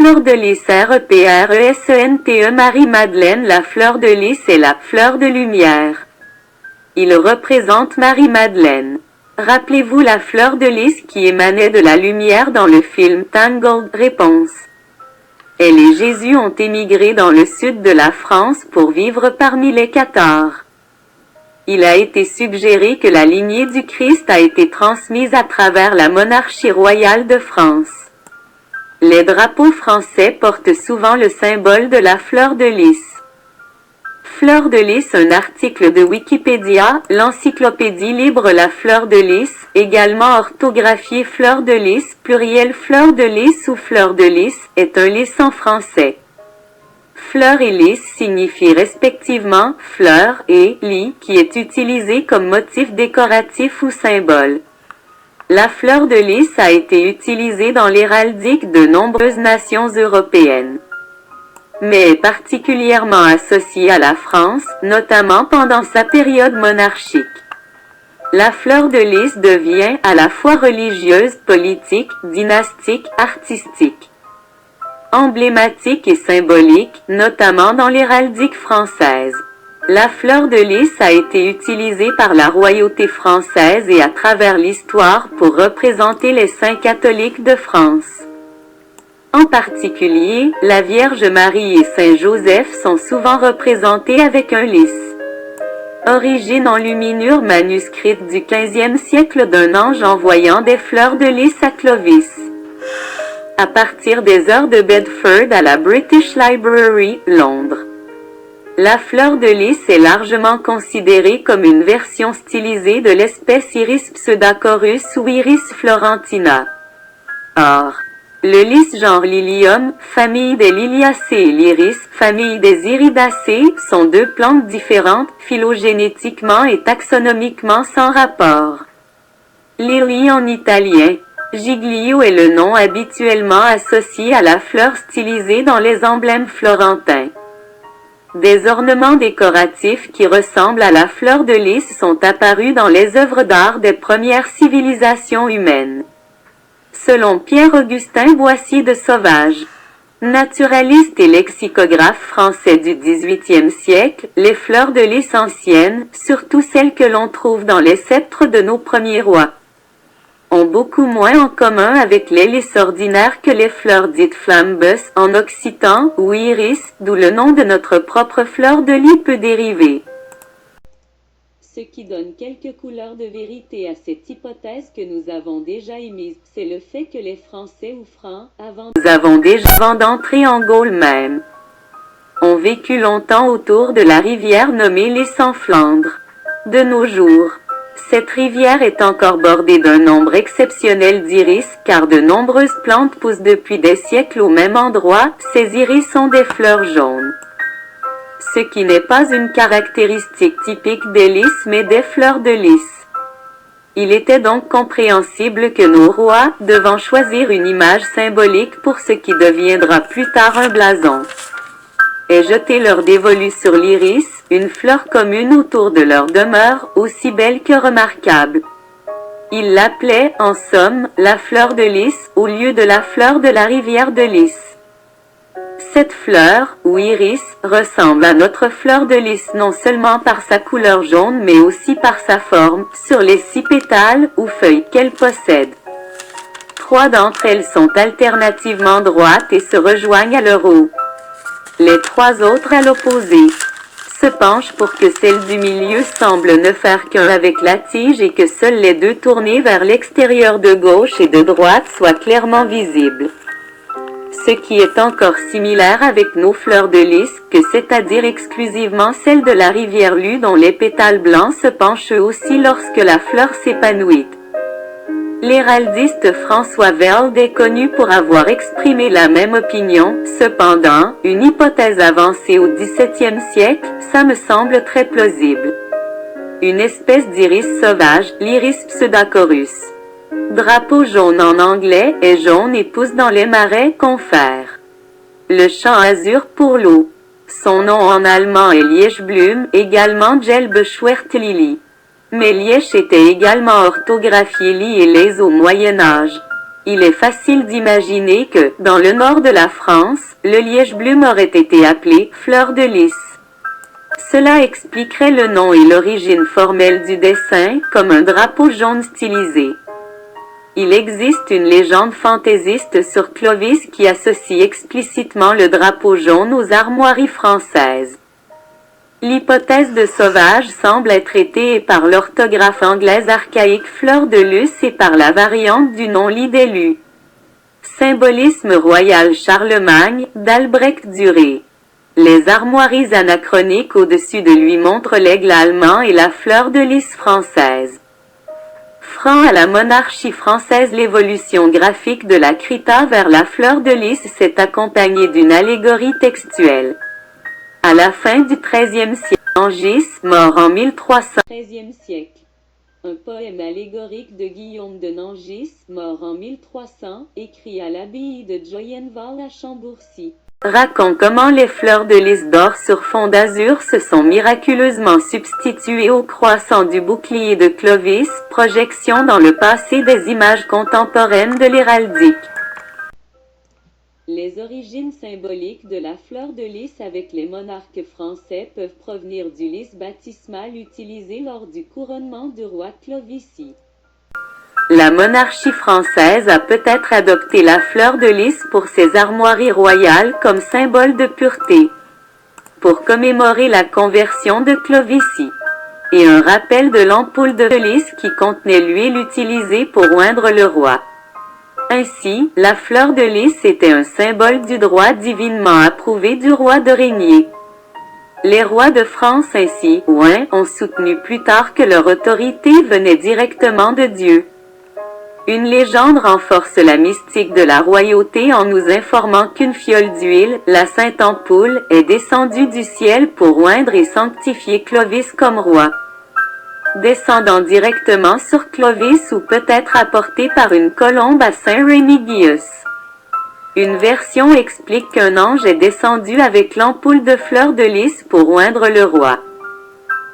Fleur de lys REPRESENTE Marie-Madeleine. La fleur de lys est la fleur de lumière. Il représente Marie-Madeleine. Rappelez-vous la fleur de lys qui émanait de la lumière dans le film Tangled? Réponse. Elle et Jésus ont émigré dans le sud de la France pour vivre parmi les Cathares. Il a été suggéré que la lignée du Christ a été transmise à travers la monarchie royale de France. Les drapeaux français portent souvent le symbole de la fleur de lys. Fleur de lys, un article de Wikipédia, l'encyclopédie libre. La fleur de lys, également orthographiée fleur de lys, pluriel fleur de lys ou fleur de lys, est un lys en français. Fleur et lys signifient respectivement fleur et lys, qui est utilisé comme motif décoratif ou symbole. La fleur de lys a été utilisée dans l'héraldique de nombreuses nations européennes, mais est particulièrement associée à la France, notamment pendant sa période monarchique. La fleur de lys devient à la fois religieuse, politique, dynastique, artistique, emblématique et symbolique, notamment dans l'héraldique française. La fleur de lys a été utilisée par la royauté française et à travers l'histoire pour représenter les saints catholiques de France. En particulier, la Vierge Marie et Saint Joseph sont souvent représentés avec un lys. Origine enluminure manuscrite du XVe siècle d'un ange envoyant des fleurs de lys à Clovis. À partir des heures de Bedford à la British Library, Londres. La fleur de lys est largement considérée comme une version stylisée de l'espèce Iris pseudacorus ou Iris florentina. Or, le lys genre Lilium, famille des Liliacées et l'iris, famille des Iridacées, sont deux plantes différentes, phylogénétiquement et taxonomiquement sans rapport. Lily en italien. Giglio est le nom habituellement associé à la fleur stylisée dans les emblèmes florentins. Des ornements décoratifs qui ressemblent à la fleur de lys sont apparus dans les œuvres d'art des premières civilisations humaines. Selon Pierre-Augustin Boissier de Sauvage, naturaliste et lexicographe français du XVIIIe siècle, les fleurs de lys anciennes, surtout celles que l'on trouve dans les sceptres de nos premiers rois, ont beaucoup moins en commun avec les lys ordinaires que les fleurs dites flambus en occitan ou iris, d'où le nom de notre propre fleur de lys peut dériver. Ce qui donne quelques couleurs de vérité à cette hypothèse que nous avons déjà émise, c'est le fait que les Français ou Francs, avant d'entrer en Gaule même, ont vécu longtemps autour de la rivière nommée lys en Flandre. De nos jours, cette rivière est encore bordée d'un nombre exceptionnel d'iris, car de nombreuses plantes poussent depuis des siècles au même endroit. Ces iris sont des fleurs jaunes, ce qui n'est pas une caractéristique typique des lys mais des fleurs de lys. Il était donc compréhensible que nos rois, devant choisir une image symbolique pour ce qui deviendra plus tard un blason, aient jeté leur dévolu sur l'iris, une fleur commune autour de leur demeure, aussi belle que remarquable. Ils l'appelaient, en somme, la fleur de lys, au lieu de la fleur de la rivière de lys. Cette fleur, ou iris, ressemble à notre fleur de lys non seulement par sa couleur jaune mais aussi par sa forme, sur les 6 pétales ou feuilles qu'elle possède. 3 d'entre elles sont alternativement droites et se rejoignent à leur haut. Les 3 autres à l'opposé se penchent pour que celle du milieu semble ne faire qu'un avec la tige et que seuls les 2 tournés vers l'extérieur de gauche et de droite soient clairement visibles. Ce qui est encore similaire avec nos fleurs de lys, que c'est-à-dire exclusivement celles de la rivière Lus dont les pétales blancs se penchent eux aussi lorsque la fleur s'épanouit. L'héraldiste François Velde est connu pour avoir exprimé la même opinion. Cependant, une hypothèse avancée au XVIIe siècle, ça me semble très plausible. Une espèce d'iris sauvage, l'iris pseudacorus. Drapeau jaune en anglais, est jaune et pousse dans les marais, confère. Le champ azur pour l'eau. Son nom en allemand est Liechblum, également Gelbschwertlili. Mais Liège était également orthographié li et les au Moyen Âge. Il est facile d'imaginer que, dans le nord de la France, le liège-plume aurait été appelé « fleur de lys ». Cela expliquerait le nom et l'origine formelle du dessin, comme un drapeau jaune stylisé. Il existe une légende fantaisiste sur Clovis qui associe explicitement le drapeau jaune aux armoiries françaises. L'hypothèse de sauvage semble être étayée par l'orthographe anglaise archaïque fleur de lys et par la variante du nom lit d'élu. Symbolisme royal Charlemagne, d'Albrecht Dürer. Les armoiries anachroniques au-dessus de lui montrent l'aigle allemand et la fleur de lys française. Franc à la monarchie française, l'évolution graphique de la krita vers la fleur de lys s'est accompagnée d'une allégorie textuelle. À la fin du XIIIe siècle, Nangis, mort en 1300. XIIIe siècle. Un poème allégorique de Guillaume de Nangis, mort en 1300, écrit à l'abbaye de Joyenval à Chambourcy, raconte comment les fleurs de lys d'or sur fond d'azur se sont miraculeusement substituées au croissant du bouclier de Clovis, projection dans le passé des images contemporaines de l'héraldique. Les origines symboliques de la fleur de lys avec les monarques français peuvent provenir du lys baptismal utilisé lors du couronnement du roi Clovis. La monarchie française a peut-être adopté la fleur de lys pour ses armoiries royales comme symbole de pureté, pour commémorer la conversion de Clovis, et un rappel de l'ampoule de lys qui contenait l'huile utilisée pour oindre le roi. Ainsi, la fleur de lys était un symbole du droit divinement approuvé du roi de régner. Les rois de France ainsi, ont soutenu plus tard que leur autorité venait directement de Dieu. Une légende renforce la mystique de la royauté en nous informant qu'une fiole d'huile, la sainte ampoule, est descendue du ciel pour oindre et sanctifier Clovis comme roi. Descendant directement sur Clovis ou peut-être apporté par une colombe à Saint Rémigius. Une version explique qu'un ange est descendu avec l'ampoule de fleurs de lys pour oindre le roi.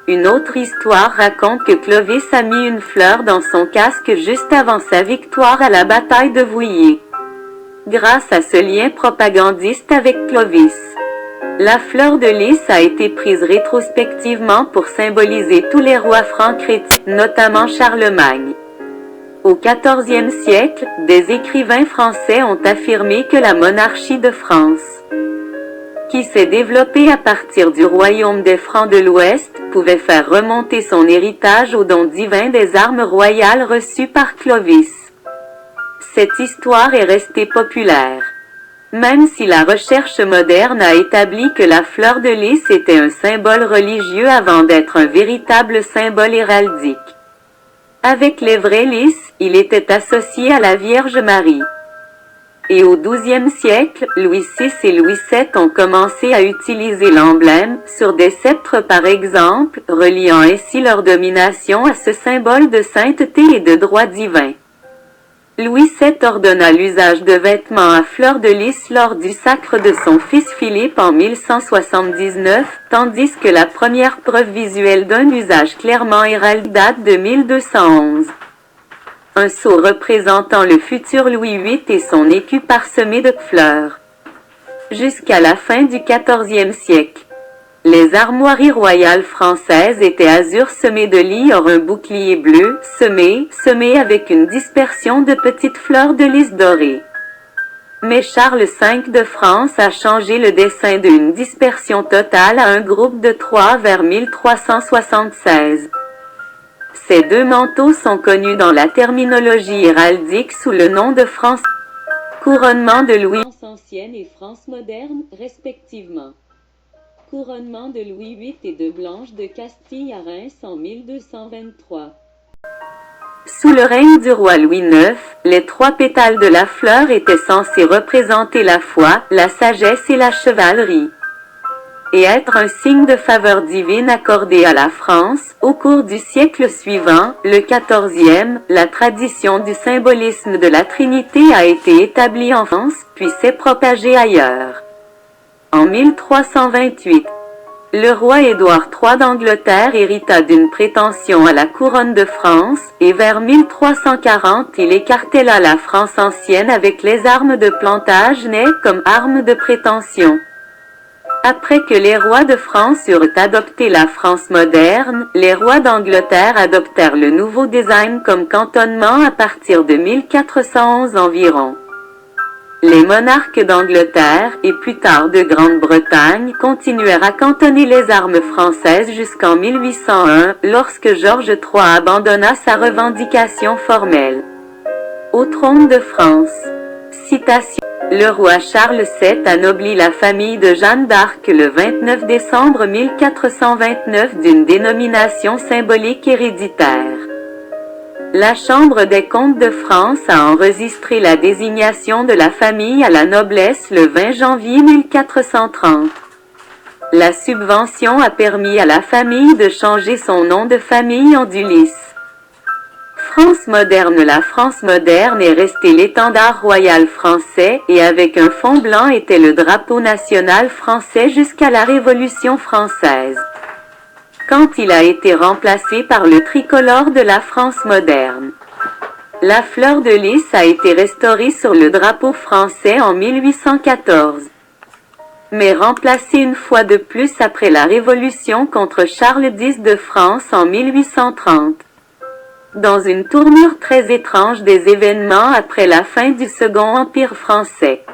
Une autre histoire raconte que Clovis a mis une fleur dans son casque juste avant sa victoire à la bataille de Vouillers. Grâce à ce lien propagandiste avec Clovis, la fleur de lys a été prise rétrospectivement pour symboliser tous les rois francs chrétiens, notamment Charlemagne. Au XIVe siècle, des écrivains français ont affirmé que la monarchie de France, qui s'est développée à partir du royaume des Francs de l'Ouest, pouvait faire remonter son héritage au don divin des armes royales reçues par Clovis. Cette histoire est restée populaire, même si la recherche moderne a établi que la fleur de lys était un symbole religieux avant d'être un véritable symbole héraldique. Avec les vrais lys, il était associé à la Vierge Marie. Et au XIIe siècle, Louis VI et Louis VII ont commencé à utiliser l'emblème, sur des sceptres par exemple, reliant ainsi leur domination à ce symbole de sainteté et de droit divin. Louis VII ordonna l'usage de vêtements à fleurs de lys lors du sacre de son fils Philippe en 1179, tandis que la première preuve visuelle d'un usage clairement héraldique date de 1211. Un sceau représentant le futur Louis VIII et son écu parsemé de fleurs. Jusqu'à la fin du XIVe siècle, les armoiries royales françaises étaient azur semé de lys or un bouclier bleu, semé avec une dispersion de petites fleurs de lys dorées. Mais Charles V de France a changé le dessin d'une dispersion totale à un groupe de 3 vers 1376. Ces deux manteaux sont connus dans la terminologie héraldique sous le nom de France couronnement de Louis France ancienne et France moderne, respectivement. Couronnement de Louis VIII et de Blanche de Castille à Reims en 1223. Sous le règne du roi Louis IX, les 3 pétales de la fleur étaient censés représenter la foi, la sagesse et la chevalerie, et être un signe de faveur divine accordé à la France. Au cours du siècle suivant, le XIVe, la tradition du symbolisme de la Trinité a été établie en France, puis s'est propagée ailleurs. En 1328, Le roi Édouard III d'Angleterre hérita d'une prétention à la couronne de France, et vers 1340 il écartela la France ancienne avec les armes de Plantagenet comme armes de prétention. Après que les rois de France eurent adopté la France moderne, les rois d'Angleterre adoptèrent le nouveau design comme cantonnement à partir de 1411 environ. Les monarques d'Angleterre, et plus tard de Grande-Bretagne, continuèrent à cantonner les armes françaises jusqu'en 1801, lorsque Georges III abandonna sa revendication formelle. Au trône de France. Citation. Le roi Charles VII anoblit la famille de Jeanne d'Arc le 29 décembre 1429 d'une dénomination symbolique héréditaire. La Chambre des comptes de France a enregistré la désignation de la famille à la noblesse le 20 janvier 1430. La subvention a permis à la famille de changer son nom de famille en Dulis. France moderne. La France moderne est restée l'étendard royal français et avec un fond blanc était le drapeau national français jusqu'à la Révolution française, quand il a été remplacé par le tricolore de la France moderne. La fleur de lys a été restaurée sur le drapeau français en 1814, mais remplacée une fois de plus après la Révolution contre Charles X de France en 1830. Dans une tournure très étrange des événements après la fin du Second Empire français,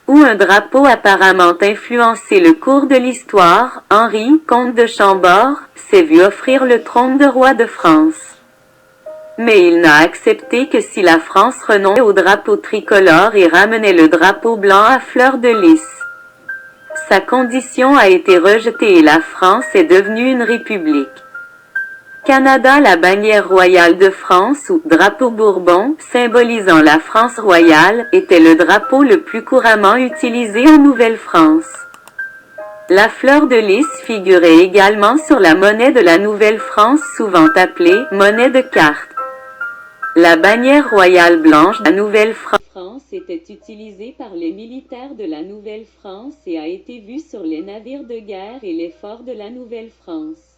où un drapeau apparemment influencé le cours de l'histoire, Henri, comte de Chambord, s'est vu offrir le trône de roi de France. Mais il n'a accepté que si la France renonçait au drapeau tricolore et ramenait le drapeau blanc à fleur de lys. Sa condition a été rejetée et la France est devenue une république. Canada. La bannière royale de France ou drapeau Bourbon, symbolisant la France royale, était le drapeau le plus couramment utilisé en Nouvelle-France. La fleur de lys figurait également sur la monnaie de la Nouvelle-France, souvent appelée monnaie de carte. La bannière royale blanche de la Nouvelle-France était utilisée par les militaires de la Nouvelle-France et a été vue sur les navires de guerre et les forts de la Nouvelle-France.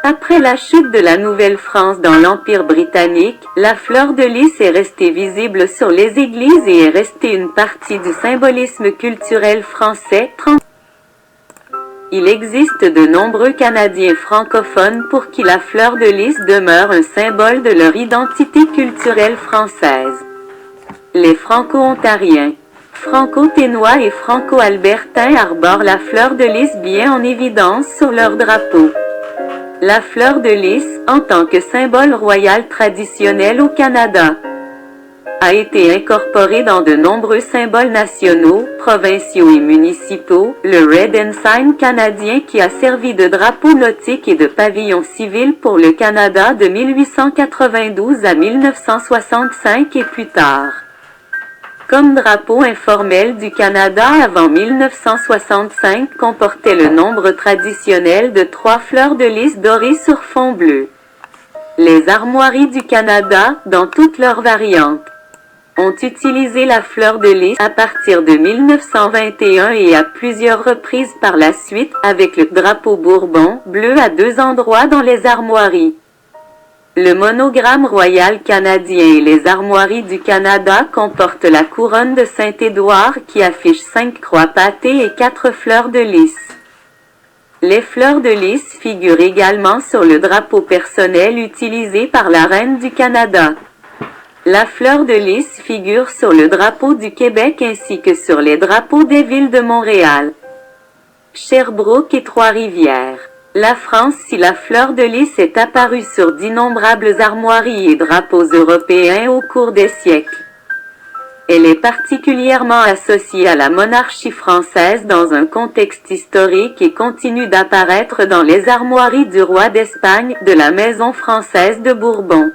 Après la chute de la Nouvelle-France dans l'Empire britannique, la fleur de lys est restée visible sur les églises et est restée une partie du symbolisme culturel français. Il existe de nombreux Canadiens francophones pour qui la fleur de lys demeure un symbole de leur identité culturelle française. Les Franco-Ontariens, Franco-Ténois et Franco-Albertains arborent la fleur de lys bien en évidence sur leur drapeau. La fleur de lys, en tant que symbole royal traditionnel au Canada, a été incorporée dans de nombreux symboles nationaux, provinciaux et municipaux, le Red Ensign canadien qui a servi de drapeau nautique et de pavillon civil pour le Canada de 1892 à 1965 et plus tard, comme drapeau informel du Canada avant 1965, comportait le nombre traditionnel de 3 fleurs de lys dorées sur fond bleu. Les armoiries du Canada, dans toutes leurs variantes, ont utilisé la fleur de lys à partir de 1921 et à plusieurs reprises par la suite avec le drapeau Bourbon, bleu à 2 endroits dans les armoiries. Le monogramme royal canadien et les armoiries du Canada comportent la couronne de Saint-Édouard qui affiche 5 croix pâtées et 4 fleurs de lys. Les fleurs de lys figurent également sur le drapeau personnel utilisé par la reine du Canada. La fleur de lys figure sur le drapeau du Québec ainsi que sur les drapeaux des villes de Montréal, Sherbrooke et Trois-Rivières. La France. Si la fleur de lys est apparue sur d'innombrables armoiries et drapeaux européens au cours des siècles, elle est particulièrement associée à la monarchie française dans un contexte historique et continue d'apparaître dans les armoiries du roi d'Espagne, de la maison française de Bourbon,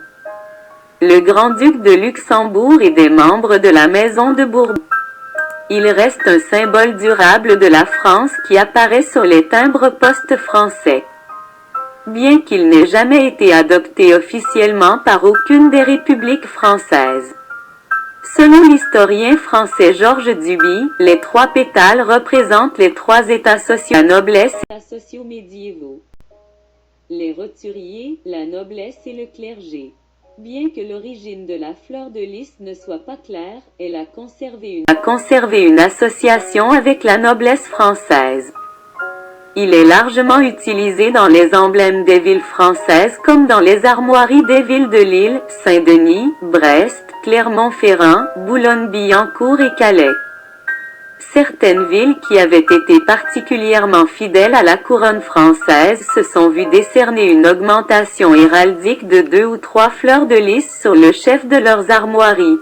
le grand-duc de Luxembourg et des membres de la maison de Bourbon. Il reste un symbole durable de la France qui apparaît sur les timbres-poste français, bien qu'il n'ait jamais été adopté officiellement par aucune des républiques françaises. Selon l'historien français Georges Duby, les trois pétales représentent les trois états sociaux, la noblesse et les états sociaux médiévaux. Les roturiers, la noblesse et le clergé. Bien que l'origine de la fleur de lys ne soit pas claire, elle a conservé une association avec la noblesse française. Il est largement utilisé dans les emblèmes des villes françaises comme dans les armoiries des villes de Lille, Saint-Denis, Brest, Clermont-Ferrand, Boulogne-Billancourt et Calais. Certaines villes qui avaient été particulièrement fidèles à la couronne française se sont vues décerner une augmentation héraldique de 2 ou 3 fleurs de lys sur le chef de leurs armoiries.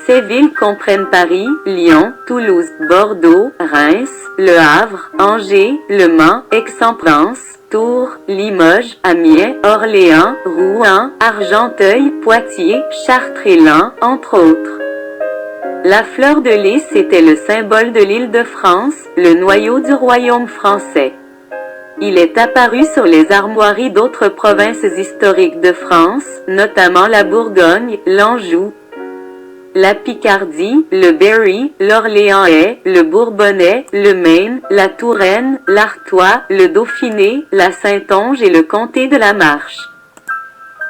Ces villes comprennent Paris, Lyon, Toulouse, Bordeaux, Reims, Le Havre, Angers, Le Mans, Aix-en-Provence, Tours, Limoges, Amiens, Orléans, Rouen, Argenteuil, Poitiers, Chartres et Laon, entre autres. La fleur de lys était le symbole de l'Île-de-France, le noyau du royaume français. Il est apparu sur les armoiries d'autres provinces historiques de France, notamment la Bourgogne, l'Anjou, la Picardie, le Berry, l'Orléanais, le Bourbonnais, le Maine, la Touraine, l'Artois, le Dauphiné, la Saintonge et le comté de la Marche.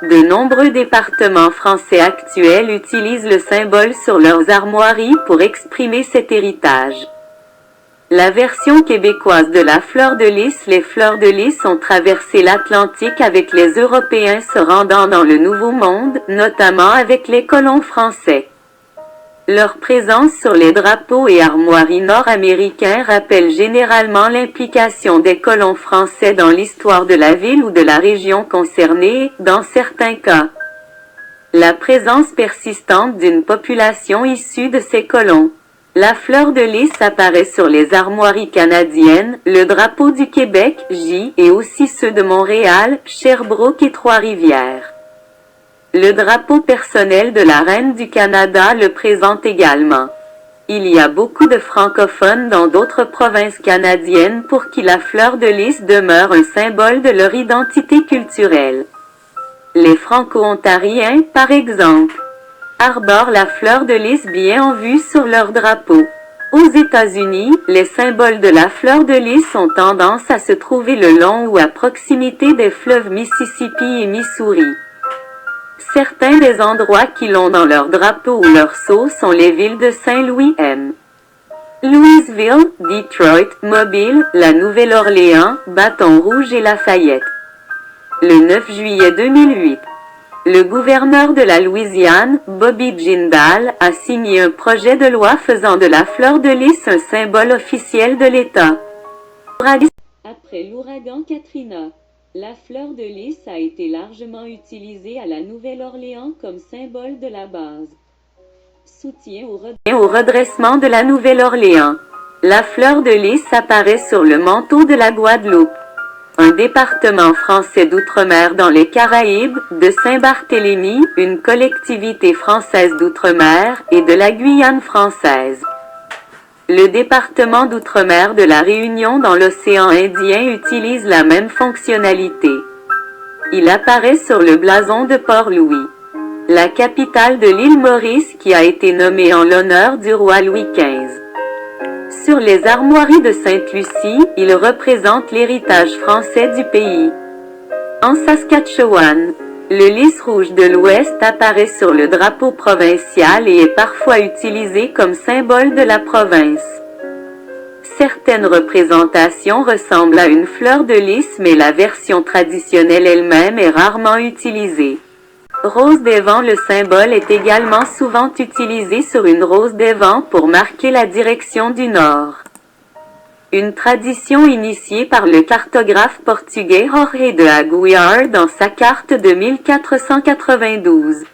De nombreux départements français actuels utilisent le symbole sur leurs armoiries pour exprimer cet héritage. La version québécoise de la fleur de lys. Les fleurs de lys ont traversé l'Atlantique avec les Européens se rendant dans le Nouveau Monde, notamment avec les colons français. Leur présence sur les drapeaux et armoiries nord-américains rappelle généralement l'implication des colons français dans l'histoire de la ville ou de la région concernée, dans certains cas. La présence persistante d'une population issue de ces colons. La fleur de lys apparaît sur les armoiries canadiennes, le drapeau du Québec, J, et aussi ceux de Montréal, Sherbrooke et Trois-Rivières. Le drapeau personnel de la Reine du Canada le présente également. Il y a beaucoup de francophones dans d'autres provinces canadiennes pour qui la fleur de lys demeure un symbole de leur identité culturelle. Les Franco-Ontariens, par exemple, arborent la fleur de lys bien en vue sur leur drapeau. Aux États-Unis, les symboles de la fleur de lys ont tendance à se trouver le long ou à proximité des fleuves Mississippi et Missouri. Certains des endroits qui l'ont dans leur drapeau ou leur sceau sont les villes de Saint-Louis, Louisville, Detroit, Mobile, la Nouvelle-Orléans, Bâton Rouge et Lafayette. Le 9 juillet 2008, le gouverneur de la Louisiane, Bobby Jindal, a signé un projet de loi faisant de la fleur de lys un symbole officiel de l'État. Après l'ouragan Katrina, la fleur de lys a été largement utilisée à la Nouvelle-Orléans comme symbole de la base. Soutien au redressement de la Nouvelle-Orléans. La fleur de lys apparaît sur le manteau de la Guadeloupe, un département français d'outre-mer dans les Caraïbes, de Saint-Barthélemy, une collectivité française d'outre-mer, et de la Guyane française. Le département d'outre-mer de la Réunion dans l'océan Indien utilise la même fonctionnalité. Il apparaît sur le blason de Port-Louis, la capitale de l'île Maurice qui a été nommée en l'honneur du roi Louis XV. Sur les armoiries de Sainte-Lucie, il représente l'héritage français du pays. En Saskatchewan, le lys rouge de l'Ouest apparaît sur le drapeau provincial et est parfois utilisé comme symbole de la province. Certaines représentations ressemblent à une fleur de lys mais la version traditionnelle elle-même est rarement utilisée. Rose des vents. Le symbole est également souvent utilisé sur une rose des vents pour marquer la direction du nord. Une tradition initiée par le cartographe portugais Jorge de Aguiar dans sa carte de 1492.